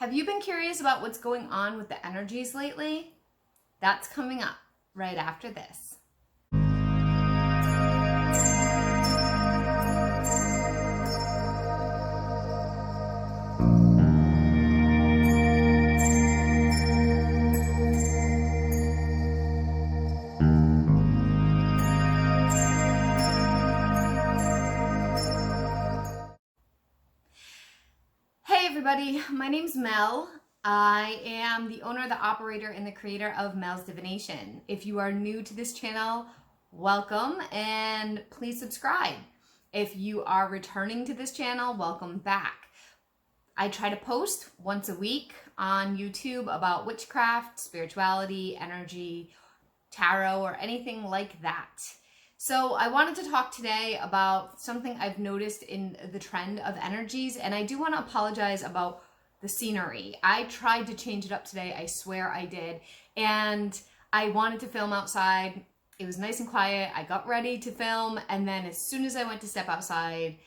Have you been curious about what's going on with the energies lately? That's coming up right after this. Hey everybody, my name's Mel. I am the owner, the operator, and the creator of Mel's Divination. If you are new to this channel, welcome and please subscribe. If you are returning to this channel, welcome back. I try to post once a week on YouTube about witchcraft, spirituality, energy, tarot, or anything like that. So I wanted to talk today about something I've noticed in the trend of energies, and I do want to apologize about the scenery. I tried to change it up today, I swear I did, and I wanted to film outside. It was nice and quiet. I got ready to film, and then as soon as I went to step outside,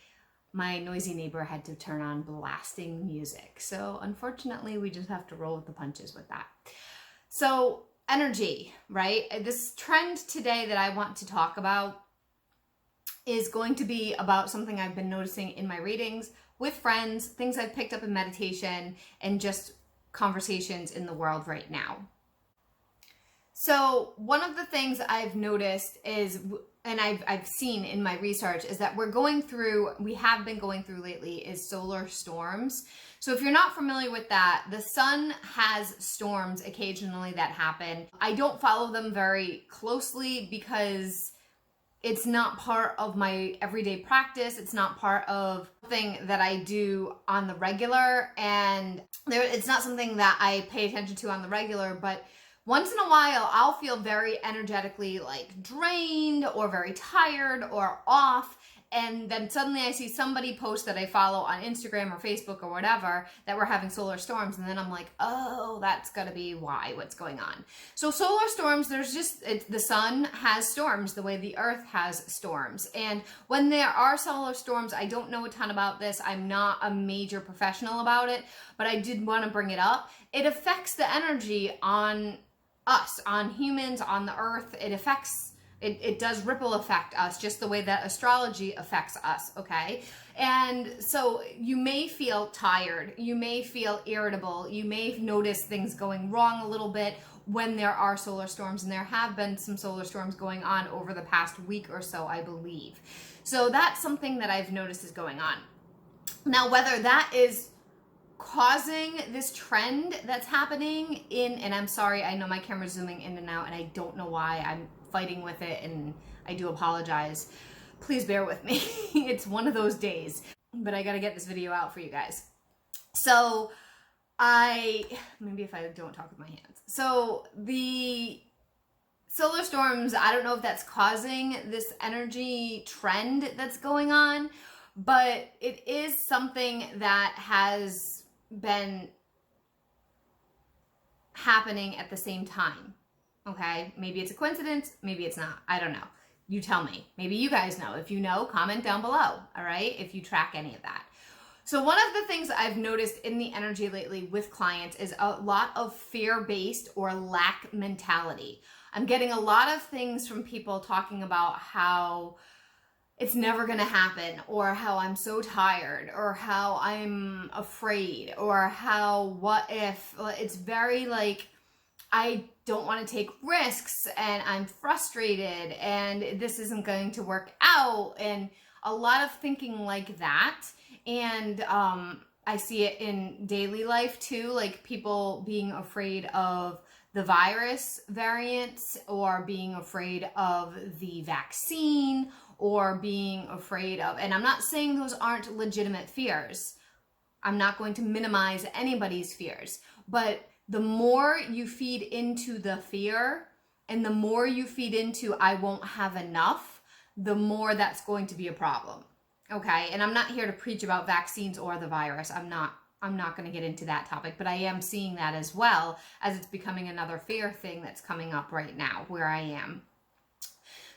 my noisy neighbor had to turn on blasting music. So unfortunately, we just have to roll with the punches with that. So energy, right? This trend today that I want to talk about is going to be about something I've been noticing in my readings with friends, things I've picked up in meditation, and just conversations in the world right now. So one of the things I've noticed is, and I've seen in my research, is that we have been going through lately, is solar storms. So if you're not familiar with that, the sun has storms occasionally that happen. I don't follow them very closely because it's not part of my everyday practice. It's not part of something that I do on the regular, and it's not something that I pay attention to on the regular, but once in a while, I'll feel very energetically like drained or very tired or off. And then suddenly I see somebody post that I follow on Instagram or Facebook or whatever that we're having solar storms. And then I'm like, oh, that's gotta be why, what's going on. So solar storms, the sun has storms the way the earth has storms. And when there are solar storms, I don't know a ton about this. I'm not a major professional about it, but I did wanna bring it up. It affects the energy on us, on humans, on the earth. It does ripple affect us just the way that astrology affects us, okay? And so you may feel tired, you may feel irritable, you may notice things going wrong a little bit when there are solar storms, and there have been some solar storms going on over the past week or so, I believe. So that's something that I've noticed is going on. Now, whether that is causing this trend that's happening and I'm sorry, I know my camera's zooming in and out and I don't know why. I'm fighting with it and I do apologize. Please bear with me. It's one of those days, but I gotta get this video out for you guys. So maybe if I don't talk with my hands. So the solar storms, I don't know if that's causing this energy trend that's going on, but it is something that has been happening at the same time. Okay, maybe it's a coincidence, maybe it's not. I don't know. You tell me. Maybe you guys know. If you know, comment down below, all right? If you track any of that. So one of the things I've noticed in the energy lately with clients is a lot of fear-based or lack mentality. I'm getting a lot of things from people talking about how it's never gonna happen, or how I'm so tired, or how I'm afraid, or how what if. It's very like, I don't want to take risks and I'm frustrated and this isn't going to work out, and a lot of thinking like that. And I see it in daily life too, like people being afraid of the virus variants, or being afraid of the vaccine, or being afraid of, and I'm not saying those aren't legitimate fears. I'm not going to minimize anybody's fears, but the more you feed into the fear and the more you feed into I won't have enough, the more that's going to be a problem. Okay? And I'm not here to preach about vaccines or the virus. I'm not going to get into that topic, but I am seeing that as well, as it's becoming another fear thing that's coming up right now where I am.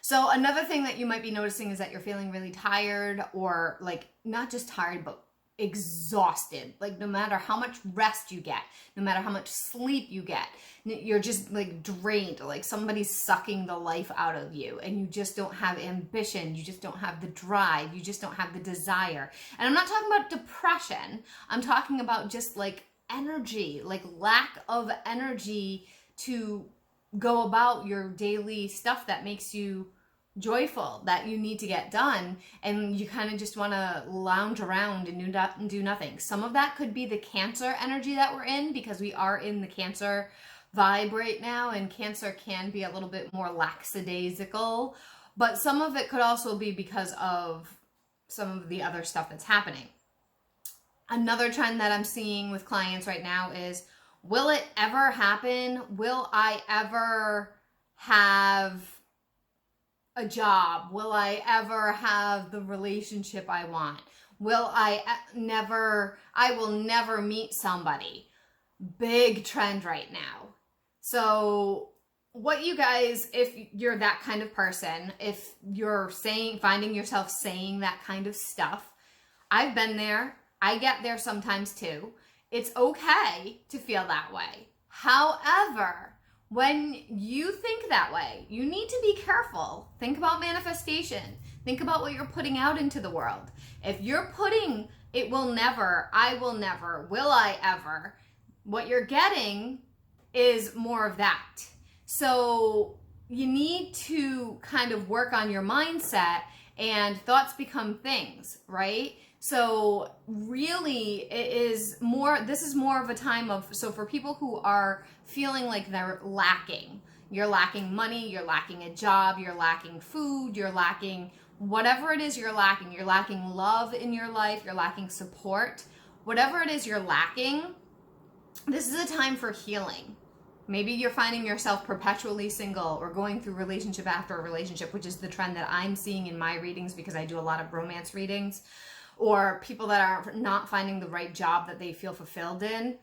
So another thing that you might be noticing is that you're feeling really tired, or like not just tired, but exhausted. Like no matter how much rest you get, no matter how much sleep you get, you're just like drained, like somebody's sucking the life out of you, and you just don't have ambition, you just don't have the drive, you just don't have the desire. And I'm not talking about depression, I'm talking about just like energy, like lack of energy to go about your daily stuff that makes you joyful, that you need to get done, and you kind of just want to lounge around and do nothing. Some of that could be the Cancer energy that we're in, because we are in the Cancer vibe right now, and Cancer can be a little bit more lackadaisical, but some of it could also be because of some of the other stuff that's happening. Another trend that I'm seeing with clients right now is, will it ever happen? Will I ever have a job? Will I ever have the relationship I want? I will never meet somebody. Big trend right now. So what you guys, if you're that kind of person, if you're finding yourself saying that kind of stuff, I've been there. I get there sometimes too. It's okay to feel that way. However, when you think that way, you need to be careful. Think about manifestation. Think about what you're putting out into the world. If you're putting, it will never, I will never, will I ever, what you're getting is more of that. So you need to kind of work on your mindset, and thoughts become things, right? So really this is more of a time of, so for people who are feeling like they're lacking, you're lacking money, you're lacking a job, you're lacking food, you're lacking whatever it is you're lacking love in your life, you're lacking support, whatever it is you're lacking, this is a time for healing. Maybe you're finding yourself perpetually single or going through relationship after relationship, which is the trend that I'm seeing in my readings, because I do a lot of romance readings, or people that are not finding the right job that they feel fulfilled in.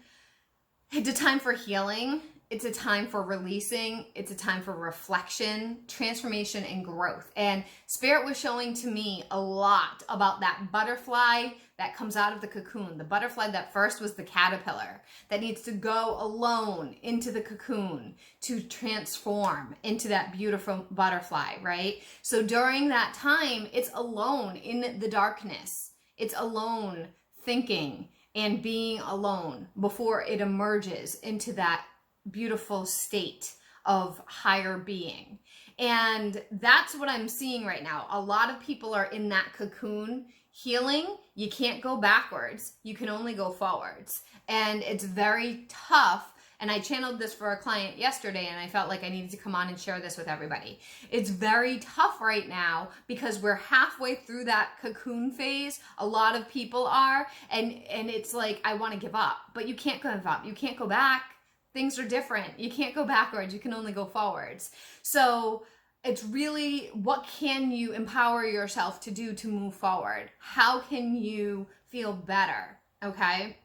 It's a time for healing. It's a time for releasing. It's a time for reflection, transformation, and growth. And Spirit was showing to me a lot about that butterfly that comes out of the cocoon. The butterfly that first was the caterpillar that needs to go alone into the cocoon to transform into that beautiful butterfly, right? So during that time, it's alone in the darkness. It's alone thinking and being alone before it emerges into that beautiful state of higher being. And that's what I'm seeing right now. A lot of people are in that cocoon healing. You can't go backwards. You can only go forwards. And it's very tough. And I channeled this for a client yesterday, and I felt like I needed to come on and share this with everybody. It's very tough right now because we're halfway through that cocoon phase. A lot of people are, and it's like, I want to give up, but you can't give up. You can't go back. Things are different. You can't go backwards. You can only go forwards. So it's really, what can you empower yourself to do to move forward? How can you feel better? Okay.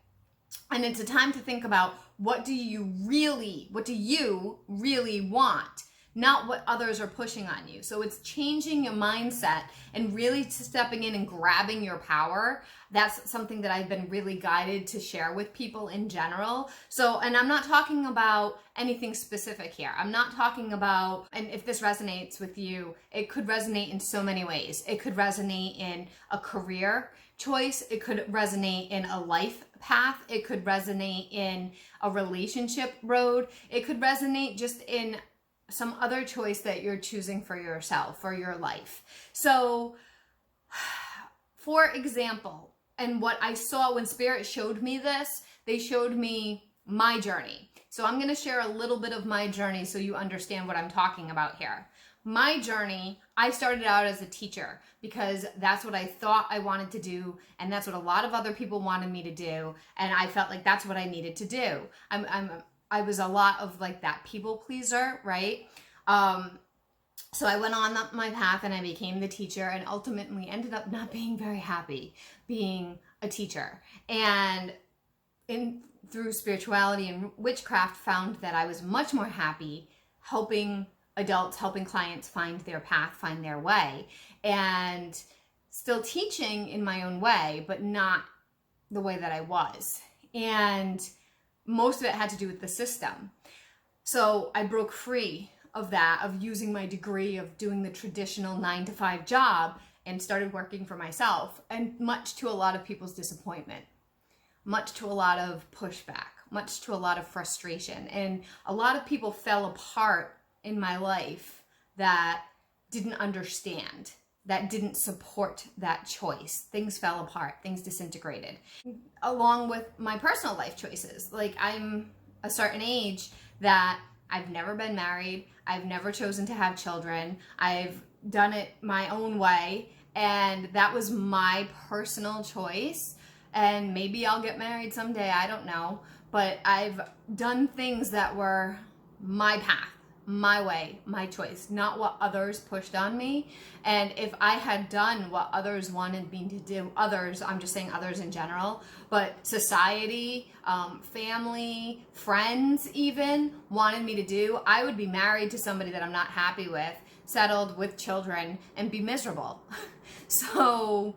And it's a time to think about, what do you really want? Not what others are pushing on you. So it's changing your mindset and really stepping in and grabbing your power. That's something that I've been really guided to share with people in general. So, and I'm not talking about anything specific here. I'm not talking about, and if this resonates with you, it could resonate in so many ways. It could resonate in a career choice. It could resonate in a life path. It could resonate in a relationship road. It could resonate just in some other choice that you're choosing for yourself, for your life. So, for example, and what I saw when Spirit showed me this, they showed me my journey. So I'm going to share a little bit of my journey so you understand what I'm talking about here. My journey, I started out as a teacher because that's what I thought I wanted to do, and that's what a lot of other people wanted me to do, and I felt like that's what I needed to do. I was a lot of like that people pleaser, right? So I went on my path and I became the teacher, and ultimately ended up not being very happy being a teacher. And through spirituality and witchcraft, found that I was much more happy helping adults, helping clients find their path, find their way, and still teaching in my own way, but not the way that I was. And most of it had to do with the system. So I broke free of that, of using my degree, of doing the traditional 9-to-5 job, and started working for myself. And much to a lot of people's disappointment, much to a lot of pushback, much to a lot of frustration. And a lot of people fell apart in my life that didn't understand, that didn't support that choice. Things fell apart, things disintegrated. Along with my personal life choices. Like, I'm a certain age that I've never been married, I've never chosen to have children, I've done it my own way, and that was my personal choice. And maybe I'll get married someday, I don't know, but I've done things that were my path, my way, my choice, not what others pushed on me. And if I had done what others wanted me to do, others, I'm just saying others in general, but society, family, friends even wanted me to do, I would be married to somebody that I'm not happy with, settled with children, and be miserable. So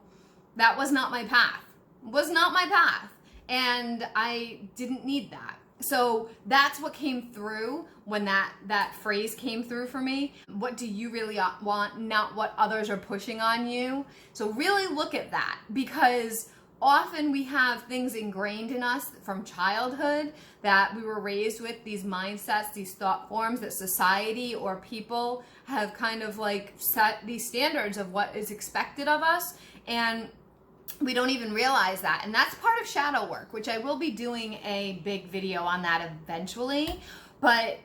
that was not my path. Was not my path, and I didn't need that. So that's what came through when that phrase came through for me. What do you really want, not what others are pushing on you? So really look at that, because often we have things ingrained in us from childhood that we were raised with, these mindsets, these thought forms that society or people have kind of like set these standards of what is expected of us, and we don't even realize that. And that's part of shadow work, which I will be doing a big video on that eventually. But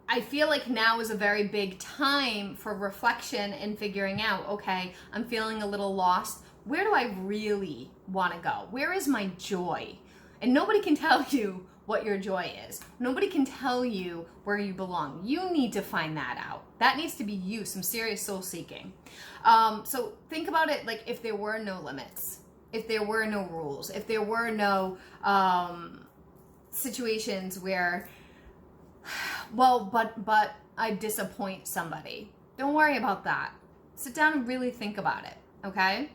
I feel like now is a very big time for reflection and figuring out, okay, I'm feeling a little lost. Where do I really want to go? Where is my joy? And nobody can tell you what your joy is. Nobody can tell you where you belong. You need to find that out. That needs to be you, some serious soul seeking. So think about it like if there were no limits, if there were no rules, if there were no situations where, well, but I disappoint somebody. Don't worry about that. Sit down and really think about it, okay?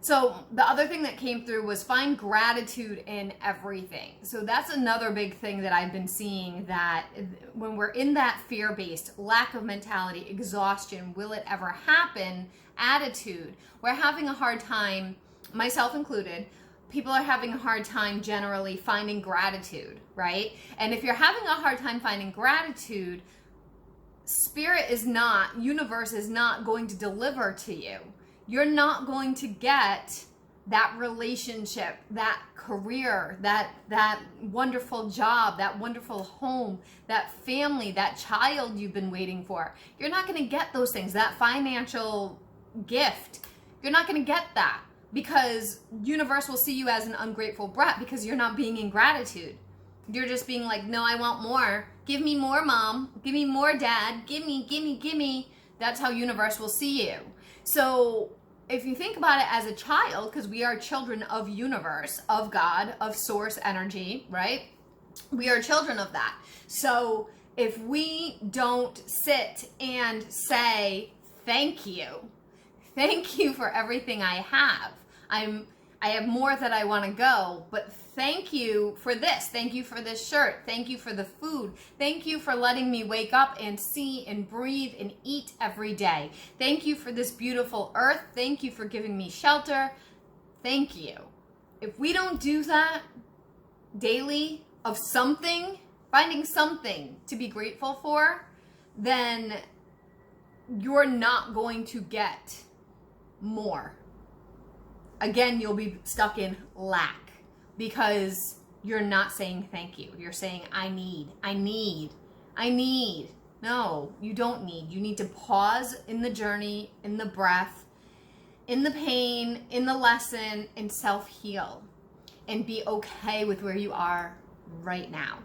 So the other thing that came through was find gratitude in everything. So that's another big thing that I've been seeing, that when we're in that fear-based lack of mentality, exhaustion, will it ever happen attitude, we're having a hard time, myself included, people are having a hard time generally finding gratitude, right? And if you're having a hard time finding gratitude, spirit is not, universe is not going to deliver to you. You're not going to get that relationship, that career, that wonderful job, that wonderful home, that family, that child you've been waiting for. You're not going to get those things, that financial gift. You're not going to get that, because universe will see you as an ungrateful brat because you're not being in gratitude. You're just being like, no, I want more. Give me more, mom. Give me more, dad. Give me, give me, give me. That's how universe will see you. So if you think about it as a child, because we are children of universe, of God, of source energy, right? We are children of that. So if we don't sit and say, thank you for everything I have. I have more that I want to go, but thank you for this. Thank you for this shirt. Thank you for the food. Thank you for letting me wake up and see and breathe and eat every day. Thank you for this beautiful earth. Thank you for giving me shelter. Thank you. If we don't do that daily of something, finding something to be grateful for, then you're not going to get more. Again, you'll be stuck in lack because you're not saying thank you. You're saying, I need. No, you don't need. You need to pause in the journey, in the breath, in the pain, in the lesson, and self-heal. And be okay with where you are right now.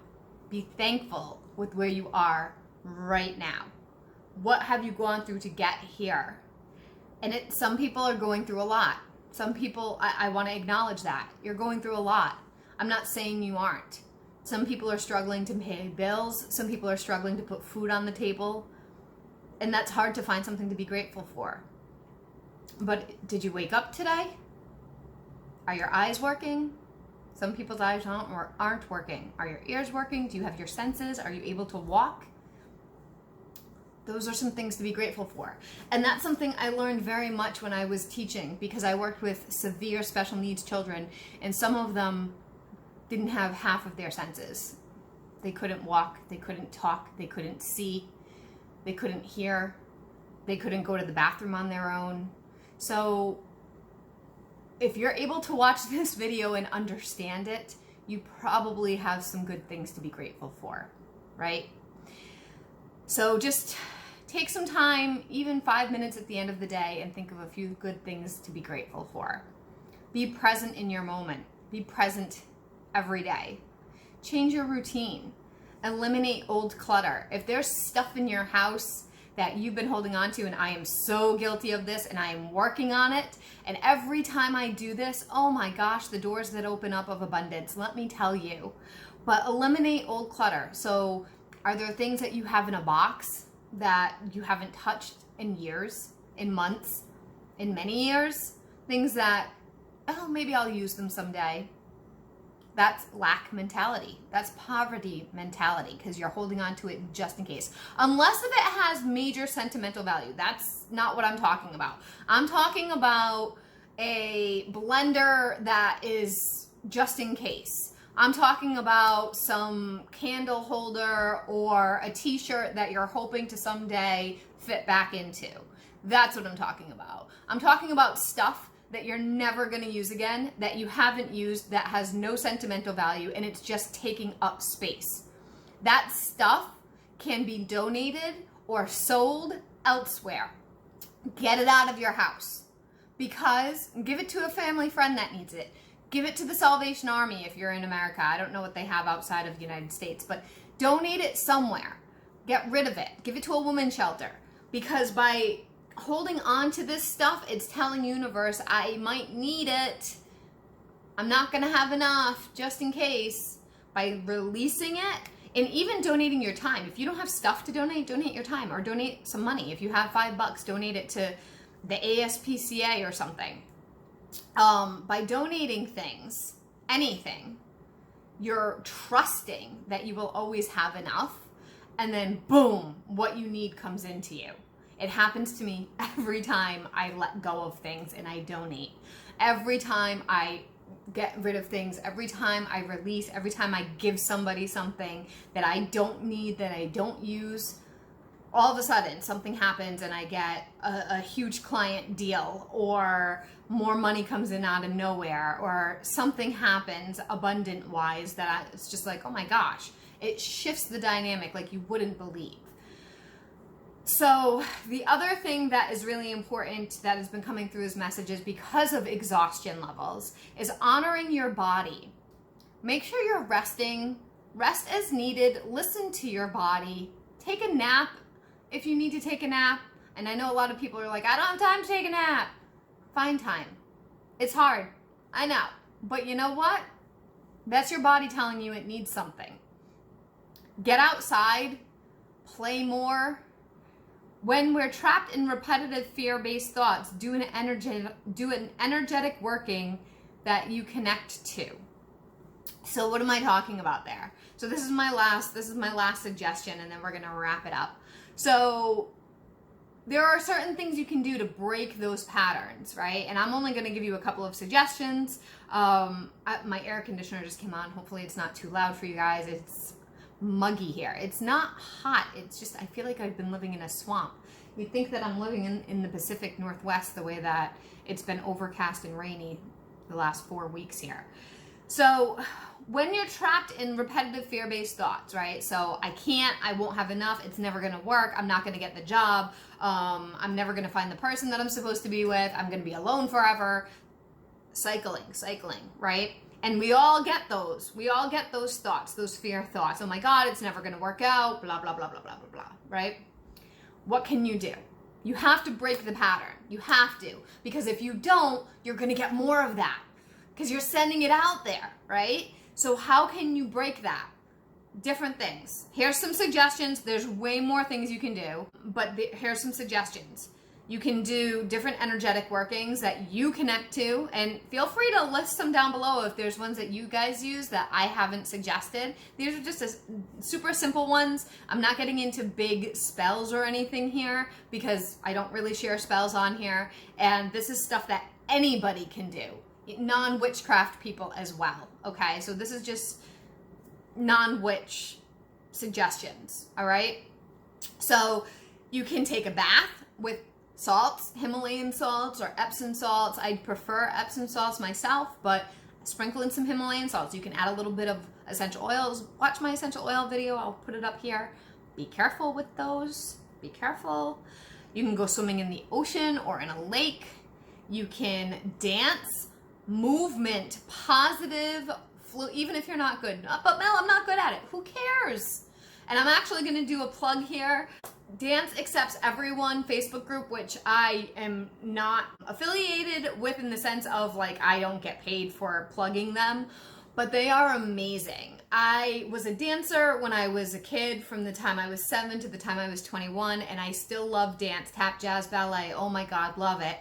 Be thankful with where you are right now. What have you gone through to get here? And some people are going through a lot. Some people, I want to acknowledge that. You're going through a lot. I'm not saying you aren't. Some people are struggling to pay bills. Some people are struggling to put food on the table. And that's hard to find something to be grateful for. But did you wake up today? Are your eyes working? Some people's eyes aren't working. Are your ears working? Do you have your senses? Are you able to walk? Those are some things to be grateful for. And that's something I learned very much when I was teaching, because I worked with severe special needs children, and some of them didn't have half of their senses. They couldn't walk, they couldn't talk, they couldn't see, they couldn't hear, they couldn't go to the bathroom on their own. So if you're able to watch this video and understand it, you probably have some good things to be grateful for, right? So just take some time, even 5 minutes at the end of the day, and think of a few good things to be grateful for. Be present in your moment. Be present every day. Change your routine. Eliminate old clutter. If there's stuff in your house that you've been holding on to, and I am so guilty of this, and I am working on it, and every time I do this, oh my gosh, the doors that open up of abundance, let me tell you. But eliminate old clutter. So are there things that you have in a box that you haven't touched in years, in months, in many years? Things that, oh, maybe I'll use them someday. That's lack mentality. That's poverty mentality, because you're holding on to it just in case. Unless if it has major sentimental value. That's not what I'm talking about. I'm talking about a blender that is just in case. I'm talking about some candle holder or a t-shirt that you're hoping to someday fit back into. That's what I'm talking about. I'm talking about stuff that you're never going to use again, that you haven't used, that has no sentimental value, and it's just taking up space. That stuff can be donated or sold elsewhere. Get it out of your house, because give it to a family friend that needs it. Give it to the Salvation Army if you're in America. I don't know what they have outside of the United States, but donate it somewhere. Get rid of it. Give it to a women's shelter, because by holding on to this stuff, it's telling universe, I might need it. I'm not going to have enough just in case. By releasing it, and even donating your time. If you don't have stuff to donate, donate your time, or donate some money. If you have $5, donate it to the ASPCA or something. By donating things, anything, you're trusting that you will always have enough, and then boom, what you need comes into you. It happens to me every time I let go of things and I donate. Every time I get rid of things, every time I release, every time I give somebody something that I don't need, that I don't use, all of a sudden something happens and I get a huge client deal, or more money comes in out of nowhere, or something happens abundant wise that it's just like, oh my gosh, it shifts the dynamic like you wouldn't believe. So the other thing that is really important that has been coming through as messages because of exhaustion levels is honoring your body. Make sure you're resting. Rest as needed. Listen to your body. Take a nap if you need to take a nap. And I know a lot of people are like, I don't have time to take a nap. Find time. It's hard. I know. But you know what? That's your body telling you it needs something. Get outside. Play more. When we're trapped in repetitive fear-based thoughts, do an energetic working that you connect to. So what am I talking about there? So this is my last suggestion, and then we're gonna wrap it up. So there are certain things you can do to break those patterns, right? And I'm only gonna give you a couple of suggestions. My air conditioner just came on. Hopefully it's not too loud for you guys. It's muggy here. It's not hot. It's just, I feel like I've been living in a swamp. You'd think that I'm living in the Pacific Northwest, the way that it's been overcast and rainy the last 4 weeks here. So when you're trapped in repetitive fear-based thoughts, right? So I won't have enough. It's never going to work. I'm not going to get the job. I'm never going to find the person that I'm supposed to be with. I'm going to be alone forever. Cycling, right? And we all get those. We all get those thoughts, those fear thoughts. Oh my God, it's never going to work out, blah, blah, blah, blah, blah, blah, blah, right? What can you do? You have to break the pattern. You have to. Because if you don't, you're going to get more of that. Because you're sending it out there, right? So how can you break that? Different things. Here's some suggestions. There's way more things you can do. But here's some suggestions. You can do different energetic workings that you connect to, and feel free to list them down below if there's ones that you guys use that I haven't suggested. These are just super simple ones. I'm not getting into big spells or anything here because I don't really share spells on here, and this is stuff that anybody can do, non-witchcraft people as well, okay? So this is just non-witch suggestions, all right? So you can take a bath with salts, Himalayan salts or Epsom salts. I prefer Epsom salts myself, but sprinkle in some Himalayan salts. You can add a little bit of essential oils. Watch my essential oil video. I'll put it up here. Be careful with those. Be careful. You can go swimming in the ocean or in a lake. You can dance, movement, positive, even if you're not good. But Mel, I'm not good at it. Who cares? And I'm actually going to do a plug here. Dance Accepts Everyone Facebook group, which I am not affiliated with in the sense of like I don't get paid for plugging them, but they are amazing. I was a dancer when I was a kid from the time I was 7 to the time I was 21, and I still love dance, tap, jazz, ballet. Oh my God, love it.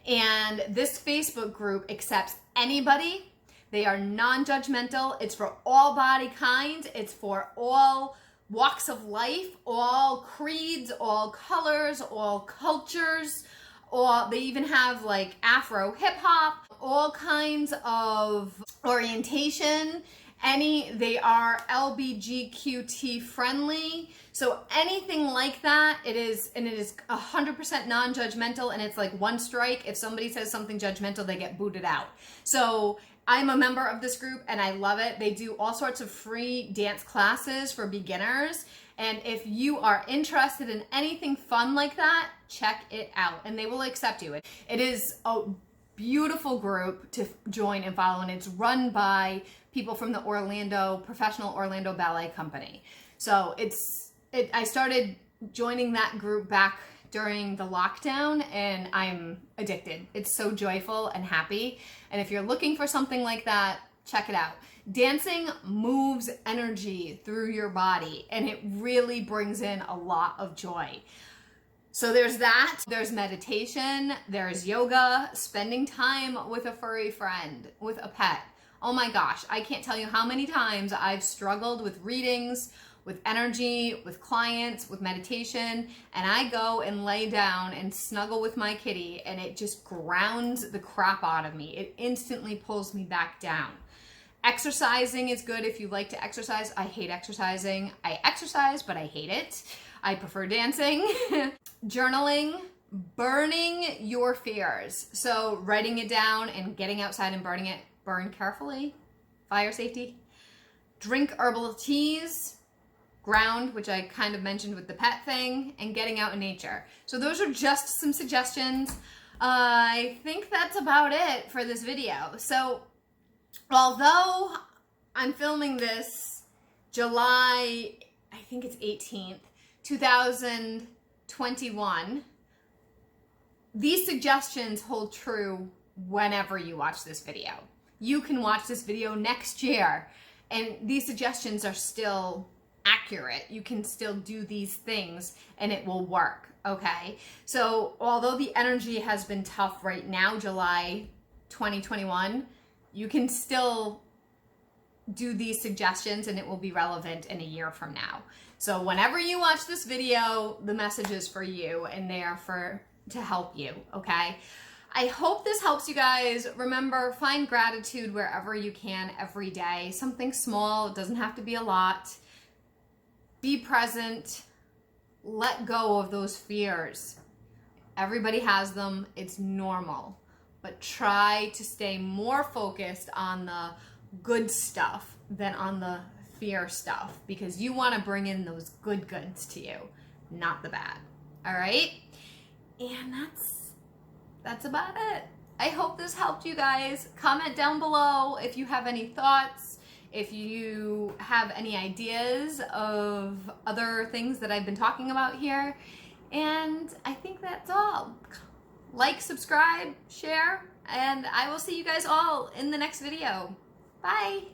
And this Facebook group accepts anybody. They are non-judgmental. It's for all body kinds. It's for all walks of life, all creeds, all colors, all cultures, or they even have like Afro hip hop, all kinds of orientation. They are LBGQT friendly. So anything like that, it is 100% non-judgmental, and it's like one strike. If somebody says something judgmental, they get booted out. So I'm a member of this group and I love it. They do all sorts of free dance classes for beginners. And if you are interested in anything fun like that, check it out and they will accept you. It is a beautiful group to join and follow, and it's run by people from the professional Orlando Ballet Company. So I started joining that group back during the lockdown, and I'm addicted. It's so joyful and happy. And if you're looking for something like that, check it out. Dancing moves energy through your body, and it really brings in a lot of joy. So there's that, there's meditation, there's yoga, spending time with a furry friend, with a pet. Oh my gosh, I can't tell you how many times I've struggled with readings, with energy, with clients, with meditation, and I go and lay down and snuggle with my kitty, and it just grounds the crap out of me. It instantly pulls me back down. Exercising is good if you like to exercise. I hate exercising. I exercise, but I hate it. I prefer dancing. Journaling, burning your fears. So writing it down and getting outside and burning it. Burn carefully. Fire safety. Drink herbal teas. Ground, which I kind of mentioned with the pet thing, and getting out in nature. So those are just some suggestions. I think that's about it for this video. So although I'm filming this July, I think it's 18th, 2021, these suggestions hold true whenever you watch this video. You can watch this video next year, and these suggestions are still accurate. You can still do these things and it will work, okay? So although the energy has been tough right now, July 2021, you can still do these suggestions and it will be relevant in a year from now. So whenever you watch this video, the message is for you and they are to help you, okay? I hope this helps you guys. Remember, find gratitude wherever you can every day. Something small, it doesn't have to be a lot. Be present, let go of those fears. Everybody has them, it's normal. But try to stay more focused on the good stuff than on the fear stuff, because you want to bring in those good goods to you, not the bad. All right? And that's about it. I hope this helped you guys. Comment down below if you have any thoughts. If you have any ideas of other things that I've been talking about here. And I think that's all. Like, subscribe, share, and I will see you guys all in the next video. Bye.